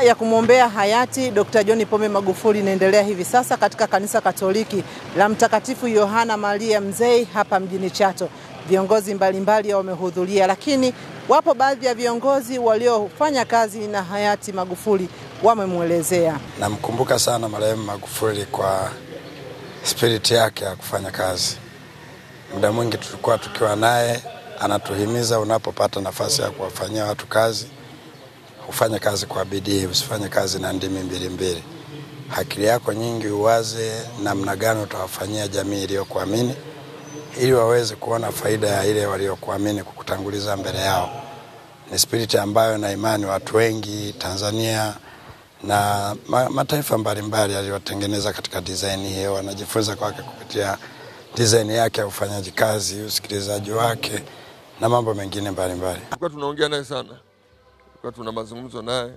Ya kumwombea hayati Dr. John Pombe Magufuli inaendelea hivi sasa katika kanisa Katoliki la Mtakatifu Yohana Maria Mzee hapa mjini Chato. Viongozi mbalimbali wamehudhuria, lakini wapo baadhi ya viongozi waliofanya kazi na hayati Magufuli wamemuelezea. Namkumbuka sana marehemu Magufuli kwa spirit yake ya kufanya kazi. Muda mwingi tulikuwa tukiwa naye, anatuhimiza unapopata nafasi ya kuwafanyia watu kazi, ufanye kazi kwa bidii, usifanye kazi na ndimi mbili. Akili yako nyingi uwaze namna gani utawafanyia jamii iliyokuamini ili waweze kuona faida ya ile waliokuamini kukutanguliza mbele yao. Ni spirit ambayo na imani watu wengi Tanzania na mataifa mbalimbali aliyotengeneza katika design hiyo wanajifunza kwake kupitia design yake ya ufanyaji kazi, usikilizaji wake na mambo mengine mbalimbali. Tulikuwa tunaongea naye sana. Tulikuwa tuna mazungumzo naye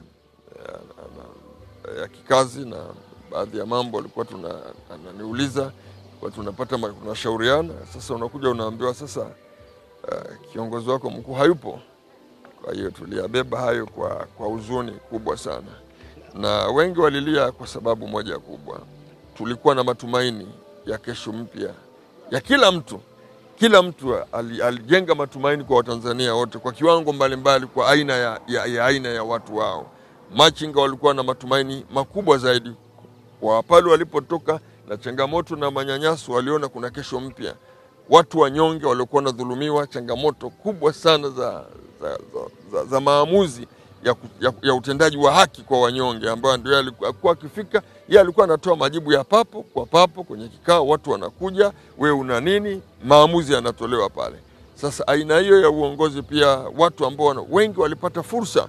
ya kikazi na baadhi ya mambo alikuwa ananiuliza, kwa tunapata tunashauriana. Sasa unakuja unaambiwa sasa kiongozi wako mkuu hayupo. Kwa hiyo tuliyabeba hayo kwa huzuni kubwa sana. Na wengi walilia kwa sababu moja kubwa. Tulikuwa na matumaini ya kesho mpya ya kila mtu. Kila mtu alijenga matumaini kwa Watanzania wote kwa kiwango mbalimbali, kwa aina ya watu wao. Machinga walikuwa na matumaini makubwa zaidi kwa pale walipotoka na changamoto na manyanyaso, waliona kuna kesho mpya. Watu wanyonge walikuwa wanadhulumiwa, changamoto kubwa sana za maamuzi ya utendaji wa haki kwa wanyonge, ambayo ndio alikuwa akifika, yeye alikuwa anatoa majibu ya papo kwa papo kwenye kikao, watu wanakuja, wewe una nini, maamuzi yanatolewa pale. Sasa aina hiyo ya uongozi pia watu ambao wengi walipata fursa,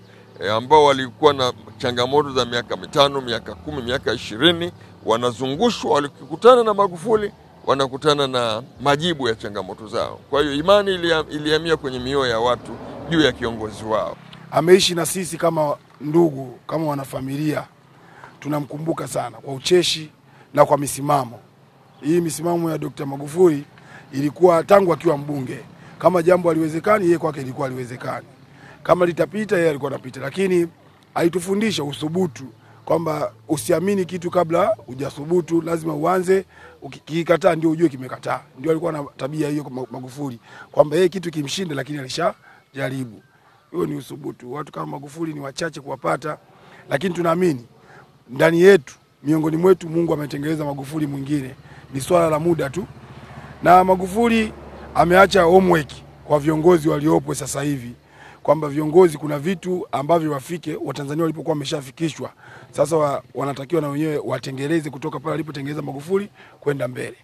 ambao walikuwa na changamoto za miaka 5, miaka 10, miaka 20, wanazungushwa, walikutana na Magufuli, wanakutana na majibu ya changamoto zao. Kwa hiyo imani ilihamia kwenye mioyo ya watu juu ya kiongozi wao. Ameishi na sisi kama ndugu, kama wanafamilia. Tunamkumbuka sana kwa ucheshi na kwa misimamo. Hii misimamo ya Dr. Magufuli ilikuwa tangu akiwa mbunge. Kama jambo haliwezekani, yeye kwake ilikuwa haliwezekani. Kama litapita, yeye alikuwa anapita. Lakini alitufundisha uthubutu, kwamba usiamini kitu kabla hujathubutu, lazima uanze. Ukikataa ndio ujue kimekataa. Ndio alikuwa na tabia hiyo kwa Magufuli, kwamba yeye kitu kimshinde lakini alishajaribu. Hiyo ni uthubutu. Watu kama Magufuli ni wachache kuwapata, lakini tunaamini ndani yetu, miongoni mwetu, Mungu ametengeneza Magufuli mwingine. Ni swala la muda tu. Na Magufuli ameacha homework kwa viongozi waliopo sasa hivi, kwamba viongozi kuna vitu ambavyo wafike Watanzania walipokuwa wameshafikishwa. Sasa wanatakiwa na wenyewe watengeleze kutoka pale alipotengeneza Magufuli kwenda mbele.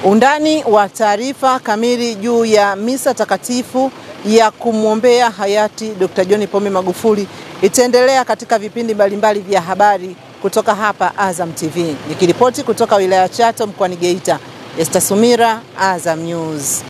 Undani wa taarifa kamili juu ya misa takatifu ya kumwombea hayati Dr. John Pombe Magufuli itaendelea katika vipindi mbalimbali vya habari kutoka hapa Azam TV. Nikiripoti kutoka wilaya ya Chato mkoani Geita, Esther Sumira, Azam News.